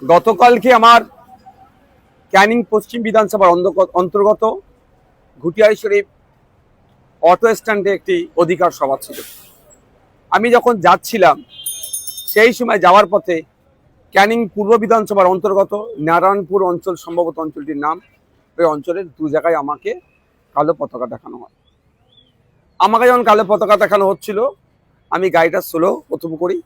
গতকালকে আমার ক্যানিং পশ্চিম বিধানসভার অন্তর্গত ঘুটিয়ারি শরীফ অটো স্ট্যান্ডে একটি অধিকার সভা ছিল। আমি যখন যাচ্ছিলাম সেই সময় যাওয়ার পথে ক্যানিং পূর্ব বিধানসভার অন্তর্গত নারায়ণপুর অঞ্চল, সম্ভবত অঞ্চলটির নাম, ওই অঞ্চলের দু জায়গায় আমাকে কালো পতাকা দেখানো হয়। আমাকে যখন কালো পতাকা দেখানো হচ্ছিল, আমি গাড়িটা স্লো প্রথম করি,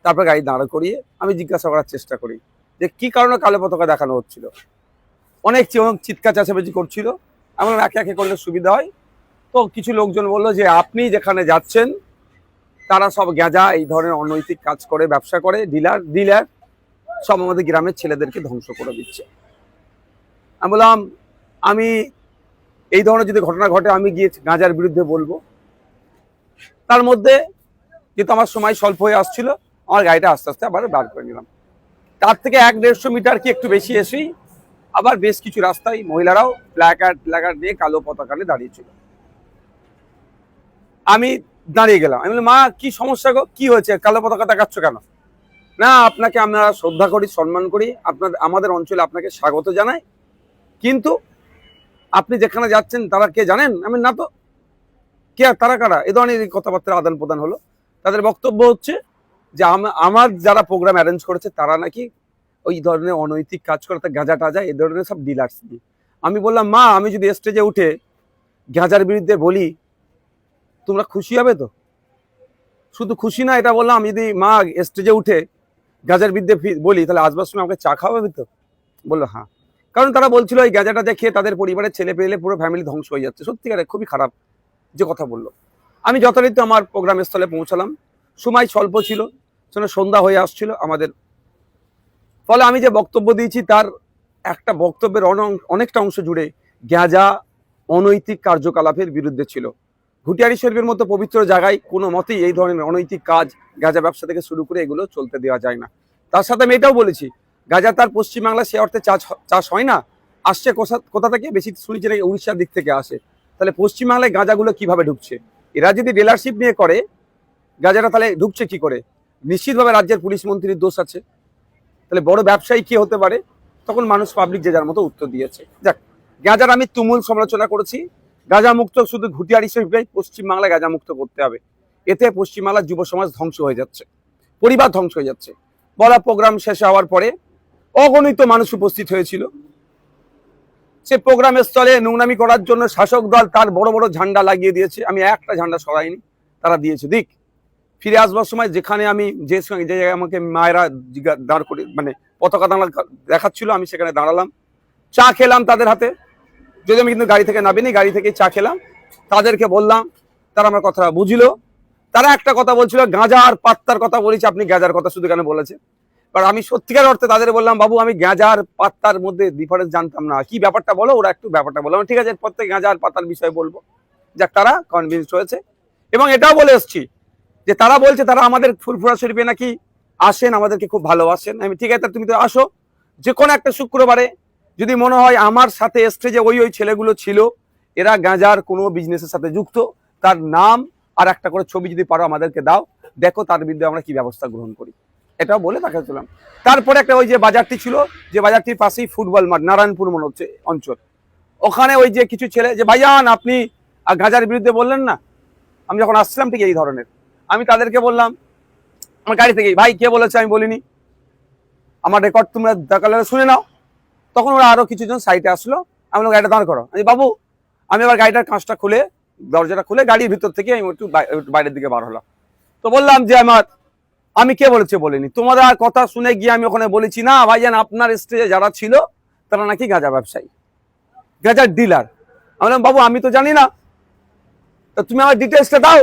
তারপর গাড়ি দাঁড় করিয়ে আমি জিজ্ঞাসা করার চেষ্টা করি যে কী কারণে কালো পতাকা দেখানো হচ্ছিল। অনেক চিৎকার চেঁচামেচি করছিল। এমন একে একে করলে সুবিধা হয়। তো কিছু লোকজন বললো যে আপনি যেখানে যাচ্ছেন তারা সব গেঁজা, এই ধরনের অনৈতিক কাজ করে, ব্যবসা করে, ডিলার সব আমাদের গ্রামের ছেলেদেরকে ধ্বংস করে দিচ্ছে। আমি বললাম আমি এই ধরনের যদি ঘটনা ঘটে আমি গিয়ে গাঁজার বিরুদ্ধে বলবো। তার মধ্যে যেহেতু আমার সময় স্বল্প হয়ে আসছিল, আমার গাড়িটা আস্তে আস্তে আবার বার করে নিলাম। তার থেকে 1-150 মিটার কি একটু বেশি এসেই আবার বেশ কিছু রাস্তায় মহিলারাও প্ল্যাকার্ড নিয়ে কালো পতাকা নিয়ে দাঁড়িয়েছিল। আমি দাঁড়িয়ে গেলাম। আমি বললাম, মা কি সমস্যা গো, কি হয়েছে, কালো পতাকা দেখাচ্ছ কেন? না, আপনাকে আমরা শ্রদ্ধা করি, সম্মান করি, আমাদের অঞ্চলে আপনাকে স্বাগত জানাই, কিন্তু আপনি যেখানে যাচ্ছেন তারা কে জানেন? আমি না তো। কে, তারা কারা? এই ধরনের কথাবার্তার আদান প্রদান হলো। তাদের বক্তব্য হচ্ছে যে আমার যারা প্রোগ্রাম অ্যারেঞ্জ করেছে তারা নাকি ওই ধরনের অনৈতিক কাজ করে, গাঁজা টাজা এই ধরনের সব ডিলার্স দিয়ে। আমি বললাম, মা আমি যদি স্টেজে উঠে গাঁজার বিরুদ্ধে বলি তোমরা খুশি হবে তো? শুধু খুশি না, এটা বললাম, আমি যদি মা স্টেজে উঠে গাঁজার বিরুদ্ধে বলি তাহলে আসবার সময় আমাকে চা খাওয়াবে তো? বললো হ্যাঁ। কারণ তারা বলছিল এই গাঁজাটা দেখে তাদের পরিবারের ছেলে পেলে পুরো ফ্যামিলি ধ্বংস হয়ে যাচ্ছে। সত্যিকারে খুবই খারাপ যে কথা বললো। আমি যথারীতি আমার প্রোগ্রাম স্থলে পৌঁছালাম। সময় স্বল্প ছিল, সন্ধ্যা হয়ে আসছিল আমাদের। ফলে আমি যে বক্তব্য দিয়েছি তার একটা বক্তব্যের অনেকটা অংশ জুড়ে গাঁজা, অনৈতিক কার্যকলাপের বিরুদ্ধে ছিল। ঘুটিয়ারি শরীফের মতো পবিত্র জায়গায় কোনো মতেই এই ধরনের অনৈতিক কাজ, গাঁজা ব্যবসা থেকে শুরু করে এগুলো চলতে দেওয়া যায় না। তার সাথে আমি এটাও বলেছি, গাঁজা তার পশ্চিমবাংলা সে অর্থে চাষ হয় না, আসছে কোথা থেকে? বেশি শুনেছি নাকি উড়িষ্যার দিক থেকে আসে। তাহলে পশ্চিমবাংলায় গাঁজাগুলো কিভাবে ঢুকছে? এরা যদি ডিলারশিপ নিয়ে করে গাঁজাটা, তাহলে ঢুকছে কি করে? নিশ্চিতভাবে রাজ্যের পুলিশ মন্ত্রীর দোষ আছে। তাহলে বড় ব্যবসায়ী কি হতে পারে? তখন মানুষ পাবলিক যে যার মতো উত্তর দিয়েছে। যাক, গাঁজার আমি তুমুল সমালোচনা করেছি। গাঁজা মুক্ত শুধু ঘুটিয়ারি শরীফটাই পশ্চিমবাংলায় গাঁজা মুক্ত করতে হবে। এতে পশ্চিমবাংলার যুব সমাজ ধ্বংস হয়ে যাচ্ছে, পরিবার ধ্বংস হয়ে যাচ্ছে। বলা প্রোগ্রাম শেষ হওয়ার পরে অগণিত মানুষ উপস্থিত হয়েছিল। সে প্রোগ্রামের স্থলে নোংরামি করার জন্য শাসক দল তার বড় বড় ঝান্ডা লাগিয়ে দিয়েছে। আমি একটা ঝান্ডা সরাইনি, তারা দিয়েছে দিক। ফিরে আসবার সময় যেখানে আমি যে জায়গায় আমাকে মায়েরা দাঁড় করে মানে পতাকা দেখাচ্ছিল, আমি সেখানে দাঁড়ালাম, চা খেলাম তাদের হাতে। যদি আমি কিন্তু গাড়ি থেকে নামিনি, গাড়ি থেকে চা খেলাম, তাদেরকে বললাম, তারা আমার কথা বুঝলো। তারা একটা কথা বলছিল, গাঁজা আর পাত্তার কথা বলেছি, আপনি গাঁজার কথা শুধু কেন বলেছে? কারণ আমি সত্যিকার অর্থে তাদের বললাম, বাবু আমি গাঁজা আর পাত্তার মধ্যে ডিফারেন্স জানতাম না, কি ব্যাপারটা বলো। ওরা একটু ব্যাপারটা বলো, ঠিক আছে এরপর থেকে গাঁজা আর পাতার বিষয়ে বলবো। যাক, তারা কনভিন্স হয়েছে। এবং এটাও বলে এসছি যে তারা বলছে তারা আমাদের ফুরফুরা শরীফে নাকি আসেন, আমাদেরকে খুব ভালোবাসেন। আমি ঠিক আছে, তুমি তো আসো যে কোনো একটা শুক্রবারে। যদি মনে হয় আমার সাথে স্টেজে ওই ছেলেগুলো ছিল, এরা গাঁজার কোনো বিজনেসের সাথে যুক্ত, তার নাম আর একটা করে ছবি যদি পারো আমাদেরকে দাও, দেখো তার বিরুদ্ধে আমরা কি ব্যবস্থা গ্রহণ করি। এটাও বলে তাকে চলাম। তারপরে একটা ওই যে বাজারটি ছিল, যে বাজারটির পাশেই ফুটবল মাঠ, নারায়ণপুর মনে হচ্ছে অঞ্চল, ওখানে ওই যে কিছু ছেলে যে ভাইজান আপনি গাঁজার বিরুদ্ধে বললেন না। আমি যখন আসছিলাম ঠিক এই ধরনের, আমি তাদেরকে বললাম আমার গাড়ি থেকে, ভাই কে বলেছে আমি বলিনি, আমার রেকর্ড তোমরা দেখালে শুনে নাও। তখন ওরা আরো কিছুজন সাইডে আসলো। আমি গাড়িটা দাঁড় করো। বাবু, আমি আবার গাড়িটার কাঁচটা খুলে, দরজাটা খুলে গাড়ির ভিতর থেকে আমি একটু বাইরের দিকে বার হলাম। তো বললাম যে আমি কে বলেছে বলিনি, তোমাদের কথা শুনে গিয়ে আমি ওখানে বলেছি না ভাইজান আপনার স্টেজে যারা ছিল তারা নাকি গাঁজা ব্যবসায়ী, গাঁজার ডিলার। আমি বললাম বাবু আমি তো জানি না, তো তুমি আমার ডিটেলসটা দাও,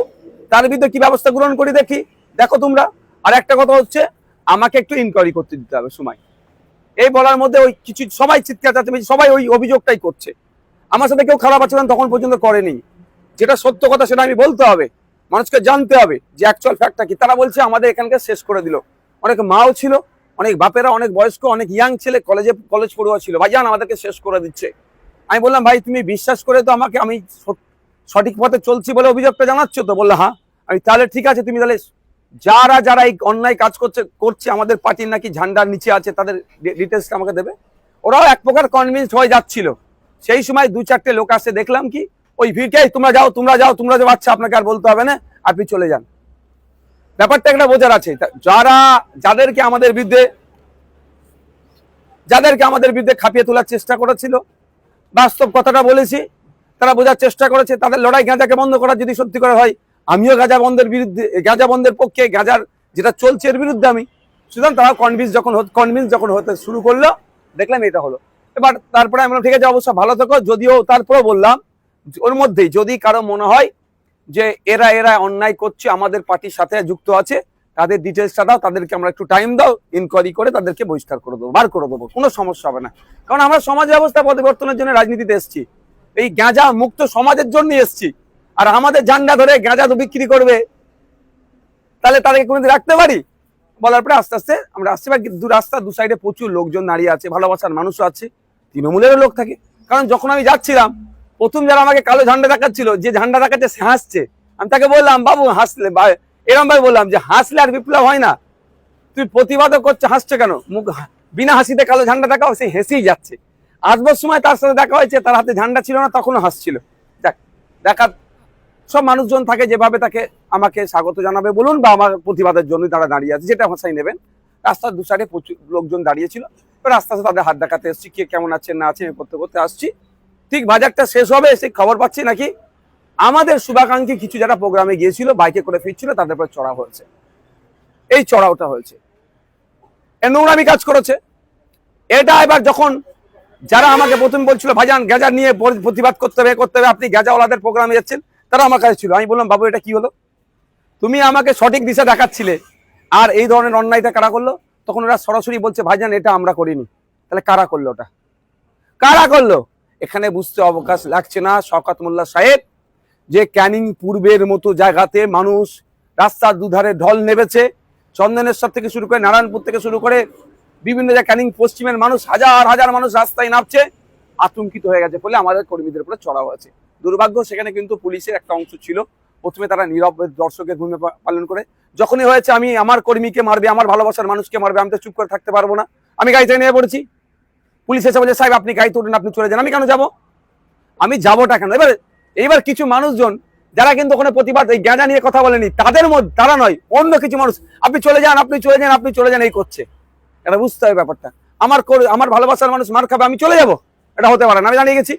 তার বিরুদ্ধে কি ব্যবস্থা গ্রহণ করি দেখি, দেখো তোমরা। আর একটা কথা হচ্ছে, আমাকে একটু ইনকোয়ারি করতে দিতে হবে সময়। এই বলার মধ্যে ওই কিছু সবাই চিৎকার চাচ্ছি, সবাই ওই অভিযোগটাই করছে। আমার সাথে কেউ খারাপ আচরণ তখন পর্যন্ত করেনি। যেটা সত্য কথা সেটা আমি বলতে হবে, মানুষকে জানতে হবে যে অ্যাকচুয়াল ফ্যাক্টটা কি। তারা বলছে আমাদের এখানকে শেষ করে দিল। অনেক মাও ছিল, অনেক বাপেরা, অনেক বয়স্ক, অনেক ইয়াং ছেলে, কলেজ পড়ুয়া ছিল, ভাইজান আমাদেরকে শেষ করে দিচ্ছে। আমি বললাম ভাই তুমি বিশ্বাস করে তো আমাকে আমি সঠিক পথে চলছি বলে অভিযোগটা জানাচ্ছ তো? বললো হ্যাঁ। আমি তাহলে ঠিক আছে, তুমি তাহলে যারা যারা এই অন্যায় কাজ করছে আমাদের পার্টির নাকি ঝান্ডার নিচে আছে, তাদের ডিটেলসটা আমাকে দেবে। ওরাও এক প্রকার কনভিন্সড হয়ে যাচ্ছিল। সেই সময় 2-4টে লোক আসছে, দেখলাম কি ওই ভিড়কে, তোমরা যাও তোমরা যাও তোমরা যাও, আচ্ছা আপনাকে আর বলতে হবে না, আপনি চলে যান। ব্যাপারটা একটা বোঝার আছে। যাদেরকে আমাদের বিরুদ্ধে খাপিয়ে তোলার চেষ্টা করেছিল, বাস্তব কথাটা বলেছি, তারা বোঝার চেষ্টা করেছে তাদের লড়াই গাঁজাকে বন্ধ করার যদি সত্যি করে হয়। আমিও গাঁজা বন্ধের পক্ষে, গাঁজার যেটা চলছে এর বিরুদ্ধে আমি। সুতরাং তারা কনভিন্স যখন হতে শুরু করলো, দেখলাম এটা হলো। এবার তারপরে আমি বললাম ঠিক আছে অবশ্য ভালো থেকো, যদিও তারপরে বললাম ওর মধ্যেই যদি কারো মনে হয় যে এরা অন্যায় করছে, আমাদের পার্টির সাথে যুক্ত আছে, তাদের ডিটেলসটা দাও, তাদেরকে আমরা একটু টাইম দাও, ইনকোয়ারি করে তাদেরকে বহিষ্কার করে দেবো, বার করে দেবো, কোনো সমস্যা হবে না। কারণ আমরা সমাজ ব্যবস্থা পরিবর্তনের জন্য রাজনীতিতে এসেছি, এই গাঁজা মুক্ত সমাজের জন্য এসেছি। আর আমাদের ঝান্ডা ধরে গাঁজা তো বিক্রি করবে, তাহলে তাদেরকে কোনোদিন রাখতে পারি? বলার পরে আস্তে আস্তে আমরা আসছি। বা দু সাইডে প্রচুর লোকজন দাঁড়িয়ে আছে, ভালোবাসার মানুষও আছে, তৃণমূলেরও লোক থাকে। কারণ যখন আমি যাচ্ছিলাম, প্রথম যারা আমাকে কালো ঝান্ডা দেখাচ্ছিল, যে ঝান্ডা দেখাচ্ছে সে হাসছে, আমি তাকে বললাম বাবু হাসলে, এরম ভাবে বললাম যে হাসলে আর বিপ্লব হয় না, তুই প্রতিবাদও করছে, হাসছে কেন? মুখ বিনা হাসিতে কালো ঝান্ডা দেখাও, সে হেসেই যাচ্ছে। আসবার সময় তার সাথে দেখা হয়েছে, তার হাতে ঝান্ডা ছিল না, তখনও হাসছিল। দেখার সব মানুষজন থাকে, যেভাবে তাকে আমাকে স্বাগত জানাবে বলুন, বা আমার প্রতিবাদের জন্য তারা দাঁড়িয়ে আছে, যেটা ভাষাই নেবেন। রাস্তার দু সাইডে প্রচুর লোকজন দাঁড়িয়েছিল, এবার আস্তে আস্তে তাদের হাত দেখাতে এসেছি, কে কেমন আছে না আছে করতে করতে আসছি। ঠিক বাজারটা শেষ হবে, সেই খবর পাচ্ছি নাকি আমাদের শুভাকাঙ্ক্ষী কিছু যারা প্রোগ্রামে গিয়েছিল, বাইকে করে ফিরছিল, তাদের উপর চড়া হয়েছে। এই চড়াওটা হয়েছে, নোংরামি কাজ করেছে। এটা এবার যখন যারা আমাকে প্রথম বলছিল ভাইজান গাঁজা নিয়ে প্রতিবাদ করতে হবে, আপনি গাঁজাওয়ালাদের প্রোগ্রামে যাচ্ছেন, তারা আমার কাছে ছিল। আমি বললাম বাবু এটা কি হলো? তুমি আমাকে সঠিক দিশা দেখাচ্ছিলে, আর এই ধরনের অন্যায়টা কারা করলো? তখন ওরা সরাসরি বলছে ভাইজান এটা আমরা করিনি। তাহলে কারা করলো? ওটা কারা করলো? এখানে বুঝতে অবকাশ লাগছে না শওকত মোল্লা সাহেব, যে ক্যানিং পূর্বের মতো জায়গাতে মানুষ রাস্তার দুধারে ঢল নেবেছে। চন্দনেশ্বর থেকে শুরু করে, নারায়ণপুর থেকে শুরু করে বিভিন্ন জায়গায় ক্যানিং পশ্চিমের মানুষ, হাজার হাজার মানুষ রাস্তায় নামছে, আতঙ্কিত হয়ে গেছে বলে আমাদের কর্মীদের উপরে চড়া হয়েছে। দুর্ভাগ্য, সেখানে কিন্তু পুলিশের একটা অংশ ছিল। প্রথমে তারা নীরব দর্শকের ভূমিকা পালন করে, যখনই হয়েছে আমি আমার কর্মীকে মারবে, আমার ভালোবাসার মানুষকে মারবে, আমি তো চুপ করে থাকতে পারবো না, আমি গাড়ি থেকে নিয়ে পড়েছি। পুলিশ এসে বলে সাহেব আপনি গাড়ি তুলুন, আপনি চলে যান। আমি কেন যাবো? আমি যাবোটা কেন? এইবার কিছু মানুষজন যারা কিন্তু ওখানে প্রতিবাদ, এই গাঁজা নিয়ে কথা বলেনি, তাদের মধ্যে, তারা নয়, অন্য কিছু মানুষ আপনি চলে যান, আপনি চলে যান, আপনি চলে যান, এই করছে। এটা বুঝতে হবে ব্যাপারটা। আমার ভালোবাসার মানুষ মার খাবে, আমি চলে যাব? এটা হতে পারে না। আমি জানিয়ে গেছি,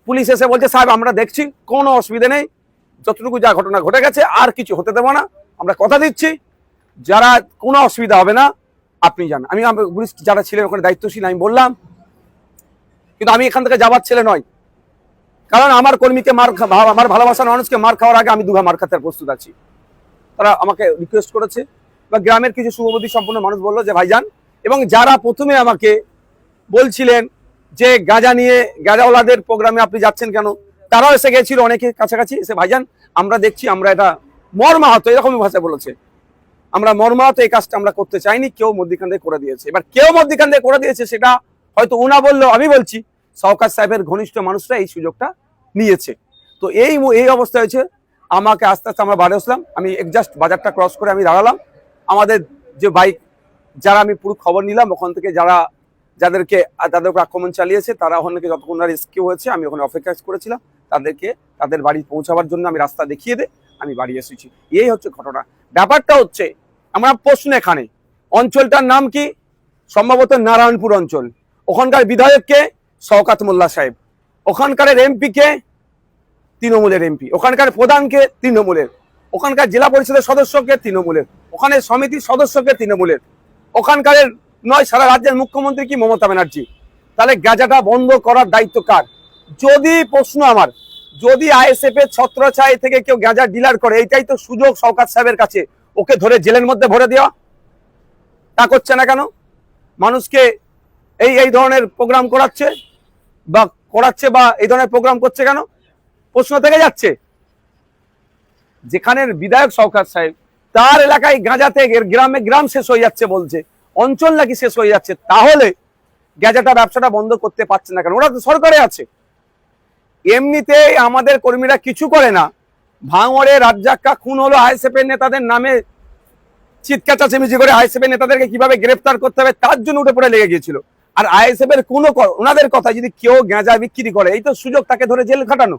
পুলিশ এসে বলছে সাহেব আমরা দেখছি, কোনো অসুবিধা নেই, যতটুকু যা ঘটনা ঘটে গেছে আর কিছু হতে দেবো না, আমরা কথা দিচ্ছি, যারা কোনো অসুবিধা হবে না, আপনি যান। আমি পুলিশ যারা ছিলেন ওখানে দায়িত্বশীল, আমি বললাম, কিন্তু আমি এখান থেকে যাবার ছেলে নয়, কারণ আমার কর্মীকে আমার ভালোবাসার মানুষকে মার খাওয়ার আগে আমি দুঘা মার খাতে প্রস্তুত আছি। তারা আমাকে রিকোয়েস্ট করেছে, বা গ্রামের কিছু শুভবুদ্ধি সম্পন্ন মানুষ বললো যে ভাইজান, এবং যারা প্রথমে আমাকে বলছিলেন যে গাঁজা নিয়ে, গাঁজাওয়ালাদের প্রোগ্রামে আপনি যাচ্ছেন কেন, তারাও এসে গেছিল অনেকে কাছাকাছি, এসে ভাইজান আমরা দেখছি, আমরা এটা মর্মাহত, এরকমই ভাষায় বলেছে, আমরা মর্মাহত, এই কাজটা আমরা করতে চাইনি, কেউ মধ্যিখান থেকে করে দিয়েছে। এবার কেউ মধ্যিখান থেকে করে দিয়েছে সেটা হয়তো উনা বললেও আমি বলছি শওকত সাহেবের ঘনিষ্ঠ মানুষরা এই সুযোগটা নিয়েছে। তো এই অবস্থা হয়েছে। আমাকে আস্তে আস্তে আমরা বাড়ি আসলাম, আমি জাস্ট বাজারটা ক্রস করে আমি দাঁড়ালাম। আমাদের যে বাইক, যারা আমি পুরো খবর নিলাম ওখান থেকে, যাদেরকে তাদের উপর আক্রমণ চালিয়েছে, তারা ওখান থেকে যতক্ষণ রেস্কিউ হয়েছে, আমি ওখানে অপেক্ষা করেছিলাম তাদেরকে তাদের বাড়ি পৌঁছাবার জন্য। আমি রাস্তা দেখিয়ে আমি বাড়ি এসেছি। এই হচ্ছে ঘটনা। ব্যাপারটা হচ্ছে, আমরা প্রশ্ন এখানে, অঞ্চলটার নাম কি? সম্ভবত নারায়ণপুর অঞ্চল। ওখানকার বিধায়ককে শওকত মোল্লা সাহেব, ওখানকার এমপি কে তৃণমূলের এমপি, ওখানকার প্রধানকে তৃণমূলের, ওখানকার জেলা পরিষদের সদস্যকে তৃণমূলের, ওখানে সমিতির সদস্যকে তৃণমূলের, ওখানকার নয় সারা রাজ্যের মুখ্যমন্ত্রী কি মমতা ব্যানার্জি। তাহলে গাঁজাটা বন্ধ করার দায়িত্ব কার? যদি প্রশ্ন আমার, যদি আইএসএফ এর ছত্রছায়া থেকে কেউ গাঁজা ডিলার করে, এইটাই তো সুযোগ শওকত সাহেবের কাছে, ওকে ধরে জেলের মধ্যে ভরে দেওয়া। তা করছে না কেন? মানুষকে এই ধরনের প্রোগ্রাম করাচ্ছে বা এই ধরনের প্রোগ্রাম করছে কেন? প্রশ্ন থেকে যাচ্ছে। যেখানের বিধায়ক শওকত সাহেব, তার এলাকায় গাঁজাতে গ্রাম শেষ হয়ে যাচ্ছে বলছে, অঞ্চল নাকি শেষ হয়ে যাচ্ছে, তাহলে গাঁজাটা ব্যবসাটা বন্ধ করতে পারছে না কেন? ওরা তো সরকারে আছে। এমনিতেই আমাদের কর্মীরা কিছু করে না, ভাঙড়ে রাজ্জাক্কা খুন হলো আইএসএফ এর নেতাদের নামে চিৎকার চেঁচামেচি করে আইএসএফ এর নেতাদেরকে কিভাবে গ্রেফতার করতে হবে তার জন্য উঠে পড়ে লেগে গিয়েছিল। আর আইএসএফ এর কোনো ওনাদের কথা যদি কেউ গাঁজা বিক্রি করে, এই তো সুযোগ তাকে ধরে জেল খাটানো।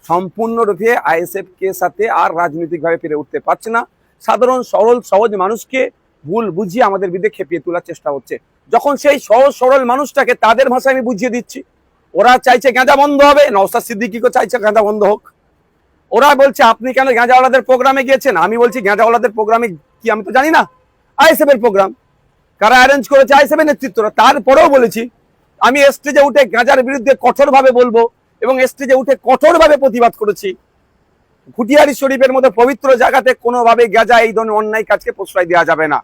সম্পূর্ণরূপে আইএসএফ কে সাথে আর রাজনৈতিকভাবে পেরে উঠতে পারছে না। সাধারণ সরল সহজ মানুষকে ভুল বুঝিয়ে আমাদের বিরুদ্ধে খেপিয়ে তোলার চেষ্টা হচ্ছে। যখন সেই সহজ সরল মানুষটাকে তাদের ভাষায় আমি বুঝিয়ে দিচ্ছি, ওরা চাইছে গাঁজা বন্ধ হবে, নওশাদ সিদ্দিকীও চাইছে গাঁজা বন্ধ হোক। ওরা বলছে আপনি কেন গাঁজাওয়ালাদের প্রোগ্রামে গিয়েছেন? আমি বলছি গাঁজাওয়ালাদের প্রোগ্রামে কি আমি তো জানি না, আইএসএফ এর প্রোগ্রাম, কারা অ্যারেঞ্জ করেছে আইএসএফ এর নেতৃত্বরা। তারপরেও বলেছি আমি স্টেজে উঠে গাঁজার বিরুদ্ধে কঠোরভাবে বলবো এবং স্টেজে উঠে কঠোরভাবে প্রতিবাদ করেছি। ঘুটিয়ারি শরীফের মতো পবিত্র জায়গাতে কোনোভাবে গাঁজা এই ধরনের অন্যায় কাজকে প্রশ্রয় দেওয়া যাবে না,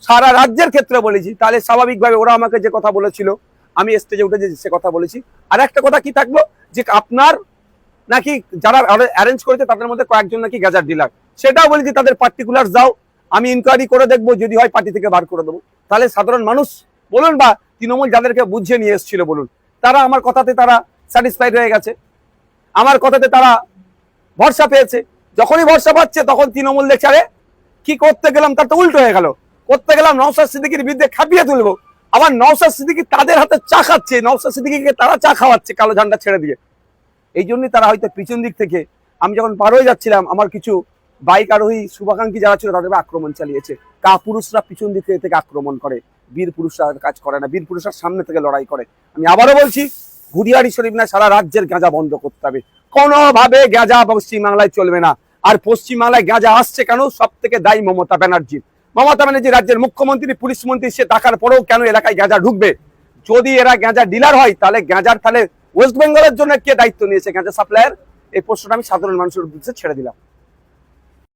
সারা রাজ্যের ক্ষেত্রে বলেছি। তাহলে স্বাভাবিকভাবে ওরা আমাকে যে কথা বলেছিল আমি স্টেজে উঠে যে সে কথা বলেছি। আর একটা কথা কি থাকলো যে আপনার নাকি যারা অ্যারেঞ্জ করেছে তাদের মধ্যে কয়েকজন নাকি গাঁজার ডিলার, সেটাও বলেছি তাদের পার্টিকুলার যাও, আমি ইনকোয়ারি করে দেখবো, যদি হয় পার্টি থেকে বার করে দেবো। তাহলে সাধারণ মানুষ বলুন বা তৃণমূল যাদেরকে বুঝিয়ে নিয়ে এসেছিল বলুন, তারা আমার কথাতে তারা স্যাটিসফাইড হয়ে গেছে, আমার কথাতে তারা ভরসা পেয়েছে। যখনই ভরসা পাচ্ছে তখন তৃণমূল দেখছে আরে কি করতে গেলাম তার তো উল্টো হয়ে গেল, করতে গেলাম নওশাদ সিদ্দিকীর বিরুদ্ধে খাপিয়ে তুলবো, আবার নওশাদ সিদ্দিকী তাদের হাতে চা খাচ্ছে, নওশাদ সিদ্দিকীকে তারা চা খাওয়াচ্ছে কালো ঝান্ডা ছেড়ে দিয়ে। এই জন্যই তারা হয়তো পিছন দিক থেকে, আমি যখন পার হয়ে যাচ্ছিলাম আমার কিছু বাইক আরোহী শুভাকাঙ্ক্ষী যারা ছিল তাদের আক্রমণ চালিয়েছে। পুরুষরা পিছন দিক থেকে আক্রমণ করে, বীর পুরুষরা কাজ করে না, বীর পুরুষরা সামনে থেকে লড়াই করে। আমি আবারও বলছি ঘুরিয়ারি শরীফ না, সারা রাজ্যের গাঁজা বন্ধ করতে হবে, কোনোভাবে গাঁজা পশ্চিমবাংলায় চলবে না। আর পশ্চিমবাংলায় গাঁজা আসছে কেন? সব থেকে দায়ী মমতা ব্যানার্জি। মমতা ব্যানার্জি রাজ্যের মুখ্যমন্ত্রী, পুলিশ মন্ত্রী, সে টাকার পরেও কেন এলাকায় গাঁজা ঢুকবে? যদি এরা গাঁজা ডিলার হয় তাহলে গাঁজার তাহলে ওয়েস্ট বেঙ্গলের জন্য কে দায়িত্ব নিয়েছে গাঁজা সাপ্লাইয়ের? এই প্রশ্নটা আমি সাধারণ মানুষের উদ্দেশ্যে ছেড়ে দিলাম।